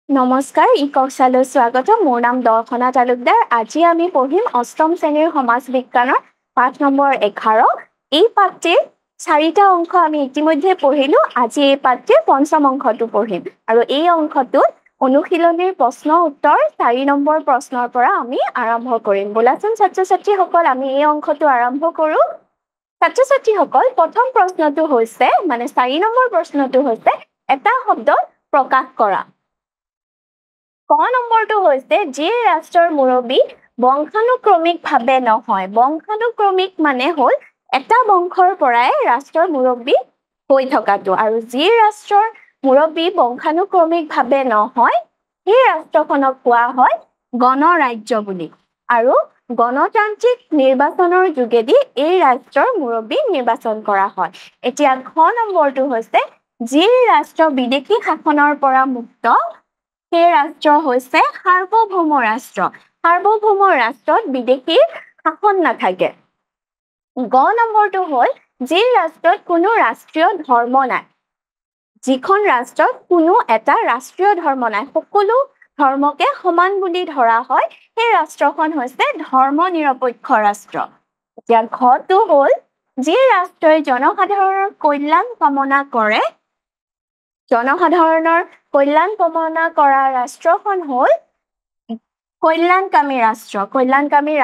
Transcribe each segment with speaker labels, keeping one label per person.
Speaker 1: নমস্কাৰ ইকক্সালৈ স্বাগতম মোৰ নাম দৰ্শনা তালুকদাৰ আজি আমি পঢ়িম অষ্টম শ্ৰেণীৰ সমাজ বিজ্ঞানৰ পাঠ নম্বৰ 11 এই পাঠটিৰ চাৰিটা অংশ আমি ইতিমধ্যে পঢ়িলো আজি এই পাঠটিৰ পঞ্চম অংশটো পঢ়িম আৰু এই অংশটোত অনুশীলনীৰ প্ৰশ্ন উত্তৰ 4 নম্বৰ প্ৰশ্নৰ পৰা আমি আৰম্ভ কৰিম বলাচোন ছাত্ৰ-ছাত্ৰীসকল আমি এই অংশটো আৰম্ভ কৰো ছাত্ৰ-ছাত্ৰীসকল প্ৰথম প্ৰশ্নটো হৈছে মানে 4 নম্বৰ প্ৰশ্নটো হৈছে এটা শব্দ প্ৰকাশ কৰা ক নম্বৰটো হৈছে যি ৰাষ্ট্ৰৰ মুৰব্বী বংশানুক্ৰমিকভাৱে নহয় বংশানুক্ৰমিক মানে হ'ল এটা বংশৰ পৰাই ৰাষ্ট্ৰৰ মুৰব্বী হৈ থকাটো আৰু যি ৰাষ্ট্ৰৰ মুৰব্বী বংশানুক্ৰমিকভাৱে নহয় সেই ৰাষ্ট্ৰখনক কোৱা হয় গণৰাজ্য বুলি আৰু গণতান্ত্ৰিক নিৰ্বাচনৰ যোগেদি এই ৰাষ্ট্ৰৰ মুৰব্বী নিৰ্বাচন কৰা হয় এতিয়া খ নম্বৰটো হৈছে যি ৰাষ্ট্ৰ বিদেশী শাসনৰ পৰা মুক্ত সেই ৰাষ্ট্ৰ হৈছে সাৰ্বভৌম ৰাষ্ট্ৰ সাৰ্বভৌম ৰাষ্ট্ৰত বিদেশী শাসন নাথাকে গ নম্বৰটো হ'ল যি ৰাষ্ট্ৰত কোনো ৰাষ্ট্ৰীয় ধৰ্ম নাই যিখন ৰাষ্ট্ৰত কোনো এটা ৰাষ্ট্ৰীয় ধৰ্ম নাই সকলো ধৰ্মকে সমান বুলি ধৰা হয় সেই ৰাষ্ট্ৰখন হৈছে ধৰ্ম নিৰপেক্ষ ৰাষ্ট্ৰ এতিয়া ঘটো হ'ল যি ৰাষ্ট্ৰই জনসাধাৰণৰ কল্যাণ কামনা কৰে জনসাধাৰণৰ কল্যাণ কামনা কৰা ৰাষ্ট্ৰখন হ'ল কল্যাণকামী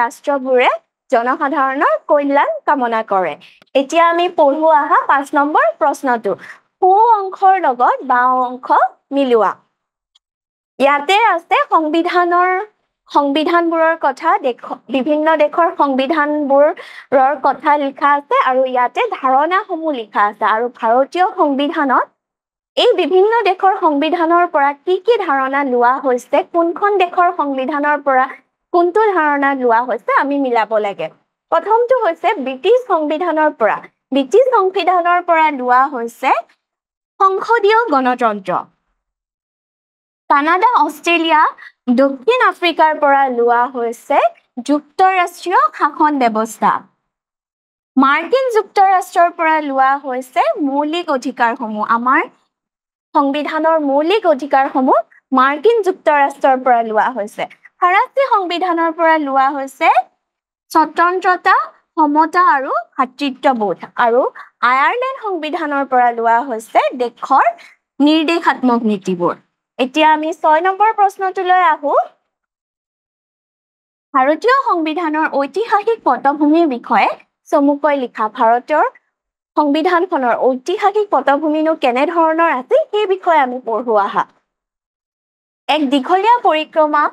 Speaker 1: ৰাষ্ট্ৰবোৰে জনসাধাৰণৰ কল্যাণ কামনা কৰে এতিয়া আমি পঢ়ো আহা 5 নম্বৰ প্ৰশ্নটো সো অংশৰ লগত বাও অংশ মিলোৱা ইয়াতে আছে সংবিধানবোৰৰ কথা বিভিন্ন দেশৰ সংবিধানবোৰৰ কথা লিখা আছে আৰু ইয়াতে ধাৰণাসমূহ লিখা আছে আৰু ভাৰতীয় সংবিধানত এই বিভিন্ন দেশৰ সংবিধানৰ পৰা কি ধাৰণা লোৱা হৈছে কোনখন দেশৰ সংবিধানৰ পৰা কোনটো ধাৰণা লোৱা হৈছে আমি মিলাব লাগে প্ৰথমটো হৈছে ব্ৰিটিছ সংবিধানৰ পৰা লোৱা হৈছে সংসদীয় গণতন্ত্ৰ কানাডা অষ্ট্ৰেলিয়া দক্ষিণ আফ্ৰিকাৰ পৰা লোৱা হৈছে যুক্তৰাষ্ট্ৰীয় শাসন ব্যৱস্থা মাৰ্কিন যুক্তৰাষ্ট্ৰৰ পৰা লোৱা হৈছে মৌলিক অধিকাৰসমূহ আমাৰ সংবিধানৰ মৌলিক অধিকাৰসমূহ মাৰ্কিন যুক্তৰাষ্ট্ৰৰ পৰা লোৱা হৈছে ফৰাচী সংবিধানৰ পৰা লোৱা হৈছে স্বতন্ত্ৰতা সমতা আৰু ভাতৃত্ববোধ আৰু আয়াৰলেণ্ড সংবিধানৰ পৰা লোৱা হৈছে দেশৰ নিৰ্দেশাত্মক নীতিবোৰ এতিয়া আমি 6 নম্বৰ প্ৰশ্নটোলৈ আহো ভাৰতীয় সংবিধানৰ ঐতিহাসিক পটভূমিৰ বিষয়ে চমুকৈ লিখা ভাৰতৰ সংবিধানখনৰ ঐতিহাসিক পটভূমিনো কেনে ধৰণৰ আছিল সেই বিষয়ে আমি পঢ়ো আহা এক দীঘলীয়া পৰিক্ৰমা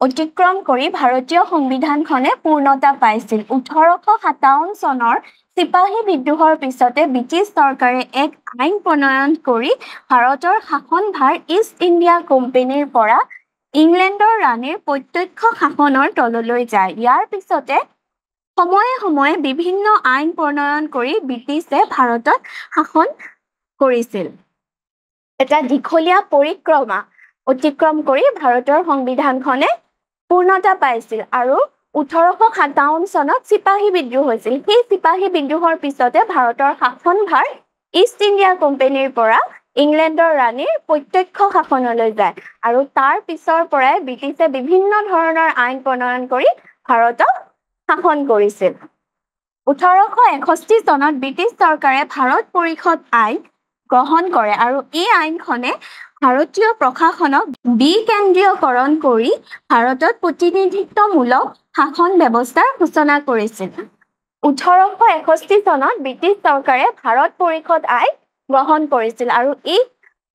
Speaker 1: অতিক্ৰম কৰি ভাৰতীয় সংবিধানখনে পূৰ্ণতা পাইছিল 1857 চনৰ চিপাহী বিদ্ৰোহৰ পিছতে ব্ৰিটিছ চৰকাৰে এক আইন প্ৰণয়ন কৰি ভাৰতৰ শাসনভাৰ ইষ্ট ইণ্ডিয়া কোম্পানীৰ পৰা ইংলেণ্ডৰ ৰাণীৰ প্ৰত্যক্ষ শাসনৰ তললৈ যায় ইয়াৰ পিছতে সময়ে সময়ে বিভিন্ন আইন প্ৰণয়ন কৰি ব্ৰিটিছে ভাৰতত শাসন কৰিছিল এটা দীঘলীয়া পৰিক্ৰমা অতিক্ৰম কৰি ভাৰতৰ সংবিধানখনে পূৰ্ণতা পাইছিল আৰু 1857 চনত চিপাহী বিদ্ৰোহ হৈছিল সেই চিপাহী বিদ্ৰোহৰ পিছতে ভাৰতৰ শাসনভাৰ ইষ্ট ইণ্ডিয়া কোম্পানীৰ পৰা ইংলেণ্ডৰ ৰাণীৰ প্ৰত্যক্ষ শাসনলৈ যায় আৰু তাৰ পিছৰ পৰাই ব্ৰিটিছে বিভিন্ন ধৰণৰ আইন প্ৰণয়ন কৰি ভাৰতক শাসন কৰিছিল 1861 চনত ব্ৰিটিছ চৰকাৰে ভাৰত পৰিষদ আইন গ্ৰহণ কৰে আৰু এই আইনখনে ভাৰতীয় প্ৰশাসনক বিকেন্দ্ৰীয়কৰণ কৰি ভাৰতত প্ৰতিনিধিত্বমূলক শাসন ব্যৱস্থাৰ সূচনা কৰিছিল 1861 চনত ব্ৰিটিছ চৰকাৰে ভাৰত পৰিষদ আইন গ্ৰহণ কৰিছিল আৰু এই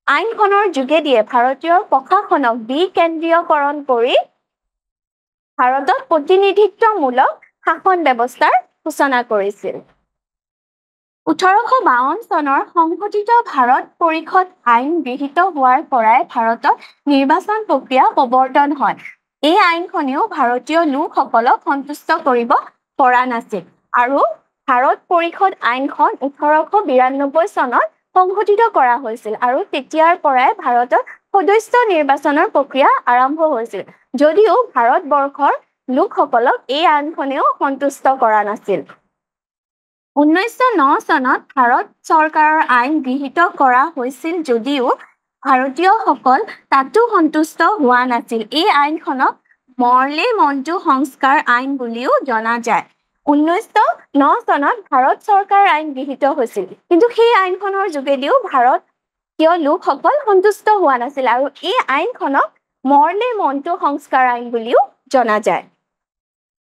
Speaker 1: আইনখনৰ যোগেদিয়ে ভাৰতীয় প্ৰশাসনক বিকেন্দ্ৰীয়কৰণ কৰি ভাৰতত প্ৰতিনিধিত্বমূলক শাসন ব্যৱস্থাৰ সূচনা কৰিছিল 1852 চনৰ সংশোধিত ভাৰত পৰিষদ আইন গৃহীত হোৱাৰ পৰাই ভাৰতত নিৰ্বাচন প্ৰক্ৰিয়া প্ৰৱৰ্তন হয় এই আইনখনেও ভাৰতীয় লোকসকলক সন্তুষ্ট কৰিব পৰা নাছিল আৰু ভাৰত পৰিষদ আইনখন 1892 চনত সংশোধিত কৰা হৈছিল আৰু তেতিয়াৰ পৰাই ভাৰতত সদস্য নিৰ্বাচনৰ প্ৰক্ৰিয়া আৰম্ভ হৈছিল যদিও ভাৰতবৰ্ষৰ লোকসকলক এই আইনখনেও সন্তুষ্ট কৰা নাছিল 1909 চনত ভাৰত চৰকাৰৰ আইন গৃহীত কৰা হৈছিল যদিও ভাৰতীয়সকল তাতো সন্তুষ্ট হোৱা নাছিল। এই আইনখনক মৰ্লে মণ্টো সংস্কাৰ আইন বুলিও জনা যায়। 1909 চনত ভাৰত চৰকাৰ আইন গৃহীত হৈছিল, কিন্তু সেই আইনখনৰ যোগেদিও ভাৰতীয় লোকসকল সন্তুষ্ট হোৱা নাছিল আৰু এই আইনখনক মৰ্লে মণ্টো সংস্কাৰ আইন বুলিও জনা যায়।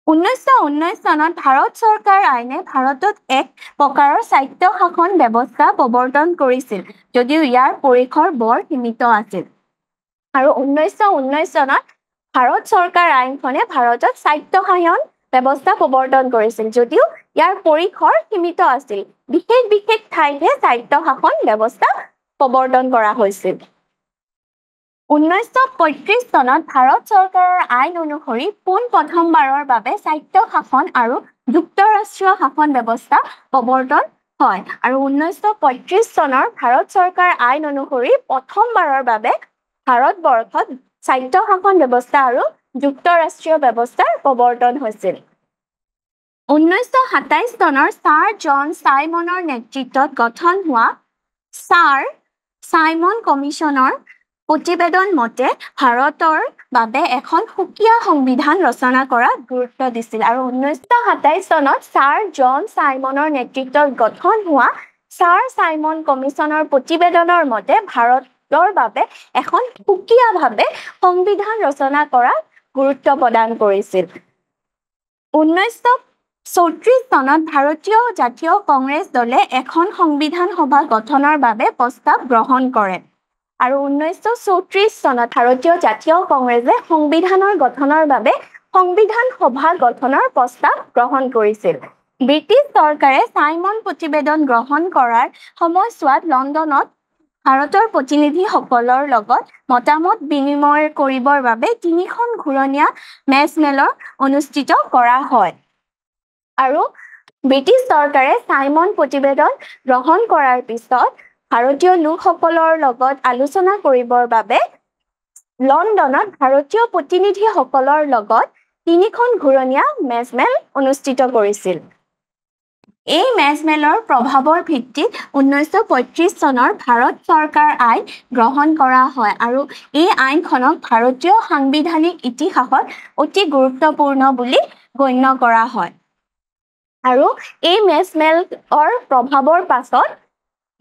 Speaker 1: 1919 চনত ভাৰত চৰকাৰ আইনে ভাৰতত এক প্ৰকাৰৰ স্বায়ত্ত শাসন ব্যৱস্থা প্ৰৱৰ্তন কৰিছিল, যদিও ইয়াৰ পৰিসৰ বৰ সীমিত আছিল। আৰু 1919 চনত ভাৰত চৰকাৰ আইনখনে ভাৰতত স্বায়ত্তশাসন ব্যৱস্থা প্ৰৱৰ্তন কৰিছিল, যদিও ইয়াৰ পৰিসৰ সীমিত আছিল। বিশেষ ঠাইতহে স্বায়ত্তশাসন ব্যৱস্থা প্ৰৱৰ্তন কৰা হৈছিল। 1935 চনত ভাৰত চৰকাৰৰ আইন অনুসৰি পোনপ্ৰথমবাৰৰ বাবে স্বায়ত্তশাসন আৰু যুক্তৰাষ্ট্ৰীয় শাসন ব্যৱস্থা প্ৰৱৰ্তন হয়। আৰু 1935 চনৰ ভাৰত চৰকাৰ আইন অনুসৰি প্ৰথমবাৰৰ বাবে ভাৰতবৰ্ষত স্বায়ত্তশাসন ব্যৱস্থা আৰু যুক্তৰাষ্ট্ৰীয় ব্যৱস্থাৰ প্ৰৱৰ্তন হৈছিল। 1927 চনৰ ছাৰ জন চাইমনৰ নেতৃত্বত গঠন হোৱা ছাৰ চাইমন কমিশ্যনৰ প্ৰতিবেদন মতে ভাৰতৰ বাবে এখন সুকীয়া সংবিধান ৰচনা কৰাত গুৰুত্ব দিছিল। আৰু 1927 চনত ছাৰ জন চাইমনৰ নেতৃত্বত গঠন হোৱা ছাৰ চাইমন কমিশ্যনৰ প্ৰতিবেদনৰ মতে ভাৰতৰ বাবে এখন সুকীয়াভাৱে সংবিধান ৰচনা কৰাত গুৰুত্ব প্ৰদান কৰিছিল। 1934 চনত ভাৰতীয় জাতীয় কংগ্ৰেছ দলে এখন সংবিধান সভা গঠনৰ বাবে প্ৰস্তাৱ গ্ৰহণ কৰে। আৰু 1934 চনত ভাৰতীয় জাতীয় কংগ্ৰেছে সংবিধানৰ গঠনৰ বাবে সংবিধান সভা গঠনৰ প্ৰস্তাৱ গ্ৰহণ কৰিছিল। ব্ৰিটিছ চৰকাৰে চাইমন প্ৰতিবেদন গ্ৰহণ কৰাৰ সময়ছোৱাত লণ্ডনত ভাৰতৰ প্ৰতিনিধিসকলৰ লগত মতামত বিনিময় কৰিবৰ বাবে 3খন ঘূৰণীয়া মেজমেল অনুষ্ঠিত কৰা হয়। আৰু ব্ৰিটিছ চৰকাৰে চাইমন প্ৰতিবেদন গ্ৰহণ কৰাৰ পিছত ভাৰতীয় লোকসকলৰ লগত আলোচনা কৰিবৰ বাবে লণ্ডনত ভাৰতীয় প্ৰতিনিধিসকলৰ লগত 3খন ঘূৰণীয়া মেজমেল অনুষ্ঠিত কৰিছিল। এই মেজমেলৰ প্ৰভাৱৰ ভিত্তিত 1935 চনৰ ভাৰত চৰকাৰ আইন গ্ৰহণ কৰা হয় আৰু এই আইনখনক ভাৰতীয় সাংবিধানিক ইতিহাসত অতি গুৰুত্বপূৰ্ণ বুলি গণ্য কৰা হয়। আৰু এই মেজমেলৰ প্ৰভাৱৰ পাছত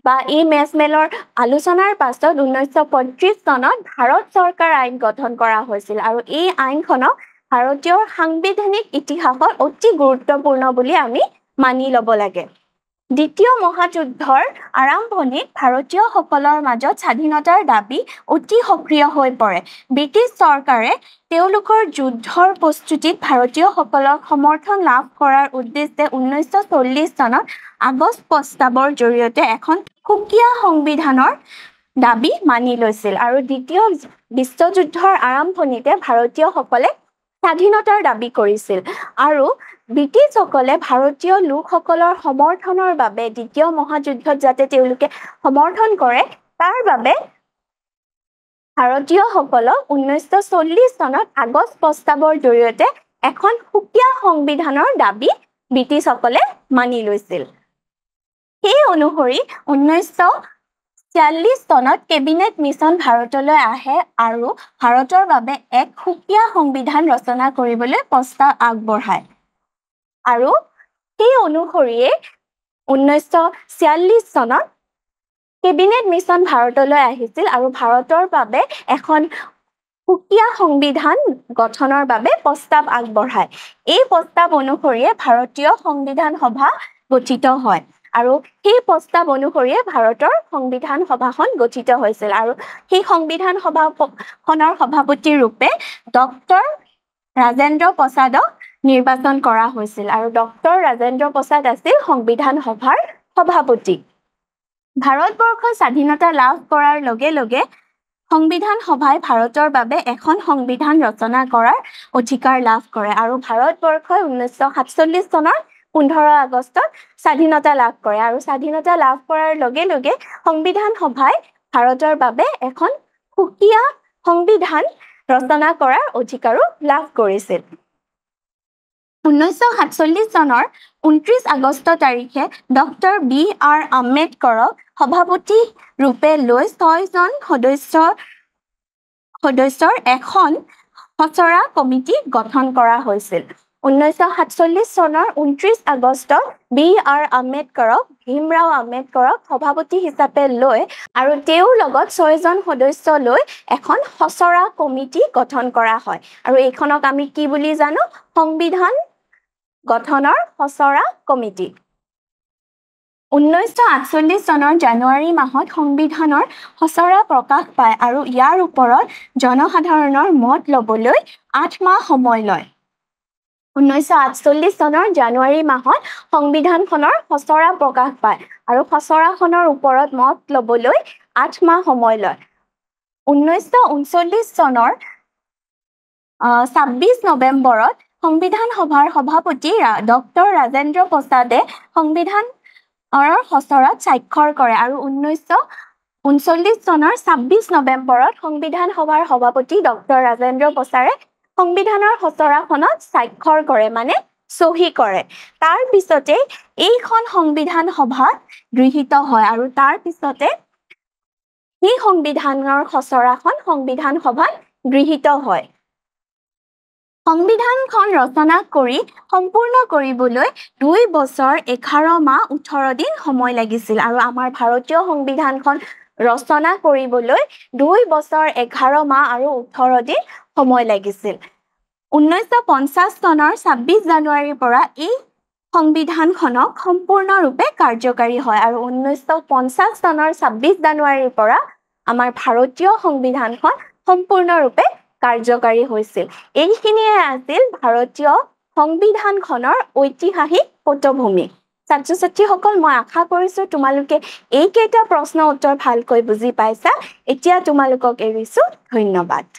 Speaker 1: বা এই মেজমেলৰ আলোচনাৰ পাছত 1935 চনত ভাৰত চৰকাৰ আইন গঠন কৰা হৈছিল আৰু এই আইনখনক ভাৰতীয় সাংবিধানিক ইতিহাসত অতি গুৰুত্বপূৰ্ণ বুলি আমি মানি ল'ব লাগে। দ্বিতীয় মহাযুদ্ধৰ আৰম্ভণিত ভাৰতীয়সকলৰ মাজত স্বাধীনতাৰ দাবী অতি সক্ৰিয় হৈ পৰে। ব্ৰিটিছ চৰকাৰে তেওঁলোকৰ যুদ্ধৰ প্ৰস্তুতিত ভাৰতীয়সকলক সমৰ্থন লাভ কৰাৰ উদ্দেশ্যে 1940 চনত আগষ্ট প্ৰস্তাৱৰ জৰিয়তে এখন সুকীয়া সংবিধানৰ দাবী মানি লৈছিল। আৰু দ্বিতীয় বিশ্বযুদ্ধৰ আৰম্ভণিতে ভাৰতীয়সকলে স্বাধীনতাৰ দাবী কৰিছিল আৰু ব্ৰিটিছসকলে ভাৰতীয় লোকসকলৰ সমৰ্থনৰ বাবে দ্বিতীয় মহাযুদ্ধত যাতে তেওঁলোকে সমৰ্থন কৰে তাৰ বাবে ভাৰতীয়সকলক 1940 চনত আগষ্ট প্ৰস্তাৱৰ জৰিয়তে এখন সুকীয়া সংবিধানৰ দাবী ব্ৰিটিছসকলে মানি লৈছিল। সেই অনুসৰি 1946 চনত কেবিনেট মিছন ভাৰতলৈ আহে আৰু ভাৰতৰ বাবে এক সুকীয়া সংবিধান ৰচনা কৰিবলৈ প্ৰস্তাৱ আগবঢ়ায়। আৰু সেই অনুসৰিয়ে 1946 চনত কেবিনেট মিছন ভাৰতলৈ আহিছিল আৰু ভাৰতৰ বাবে এখন সুকীয়া সংবিধান গঠনৰ বাবে প্ৰস্তাৱ আগবঢ়ায়। এই প্ৰস্তাৱ অনুসৰিয়ে ভাৰতীয় সংবিধান সভা গঠিত হয় আৰু সেই প্ৰস্তাৱ অনুসৰিয়ে ভাৰতৰ সংবিধান সভাখন গঠিত হৈছিল আৰু সেই সংবিধান সভাখনৰ সভাপতি ৰূপে ডক্টৰ ৰাজেন্দ্ৰ প্ৰসাদক নিৰ্বাচন কৰা হৈছিল আৰু ডক্টৰ ৰাজেন্দ্ৰ প্ৰসাদ আছিল সংবিধান সভাৰ সভাপতি। ভাৰতবৰ্ষ স্বাধীনতা লাভ কৰাৰ লগে লগে সংবিধান সভাই ভাৰতৰ বাবে এখন সংবিধান ৰচনা কৰাৰ অধিকাৰ লাভ কৰে আৰু ভাৰতবৰ্ষই 1947 চনৰ 15 আগষ্টত স্বাধীনতা লাভ কৰে আৰু স্বাধীনতা লাভ কৰাৰ লগে লগে সংবিধান সভাই ভাৰতৰ বাবে এখন সুকীয়া সংবিধান ৰচনা কৰাৰ অধিকাৰো লাভ কৰিছিল। 1947 চনৰ 29 আগষ্ট তাৰিখে ডক্টৰ B.R. আম্বেদকৰক সভাপতি ৰূপে লৈ 6 জন সদস্যৰ এখন খচৰা কমিটি গঠন কৰা হৈছিল। 1947 চনৰ 29 আগষ্টত B.R. আম্বেদকৰক ভীমৰাও আম্বেদকৰক সভাপতি হিচাপে লৈ আৰু তেওঁৰ লগত 6 জন সদস্য লৈ এখন খচৰা কমিটি গঠন কৰা হয় আৰু এইখনক আমি কি বুলি জানো সংবিধান গঠনৰ খচৰা কমিটি। 1948 চনৰ জানুৱাৰী মাহত সংবিধানৰ খচৰা প্ৰকাশ পায় আৰু ইয়াৰ ওপৰত জনসাধাৰণৰ মত ল'বলৈ 8 মাহ সময় লয়। 1948 চনৰ জানুৱাৰী মাহত সংবিধানখনৰ খচৰা প্ৰকাশ পায় আৰু খচৰাখনৰ ওপৰত মত ল'বলৈ 8 মাহ সময় লয়। 1939 চনৰ 26 নৱেম্বৰত সংবিধান সভাৰ সভাপতি ডক্টৰ ৰাজেন্দ্ৰ প্ৰসাদে সংবিধানৰ খচৰাত স্বাক্ষৰ কৰে আৰু 1939 চনৰ 26 নৱেম্বৰত সংবিধান সভাৰ সভাপতি ডক্টৰ ৰাজেন্দ্ৰ প্ৰসাদে সংবিধানৰ খচৰাখনত স্বাক্ষৰ কৰে মানে চহী কৰে। তাৰ পিছতে এইখন সংবিধান সভাত গৃহীত হয় আৰু তাৰ পিছতে এই সংবিধানৰ খচৰাখন সংবিধান সভাত গৃহীত হয়। সংবিধানখন ৰচনা কৰি সম্পূৰ্ণ কৰিবলৈ 2 বছৰ 11 মাহ 18 দিন সময় লাগিছিল আৰু আমাৰ ভাৰতীয় সংবিধানখন ৰচনা কৰিবলৈ 2 বছৰ 11 মাহ আৰু 18 দিন সময় লাগিছিল। 1950 চনৰ 26 জানুৱাৰীৰ পৰা এই সংবিধানখনক সম্পূৰ্ণৰূপে কাৰ্যকাৰী হয় আৰু 1950 চনৰ 26 জানুৱাৰীৰ পৰা আমাৰ ভাৰতীয় সংবিধানখন সম্পূৰ্ণৰূপে কাৰ্যকাৰী হৈছিল। এইখিনিয়ে আছিল ভাৰতীয় সংবিধানখনৰ ঐতিহাসিক পটভূমি। ছাত্ৰ-ছাত্ৰীসকল মই আশা কৰিছোঁ তোমালোকে এইকেইটা প্ৰশ্নৰ উত্তৰ ভালকৈ বুজি পাইছা। এতিয়া তোমালোকক এৰিছোঁ, ধন্যবাদ।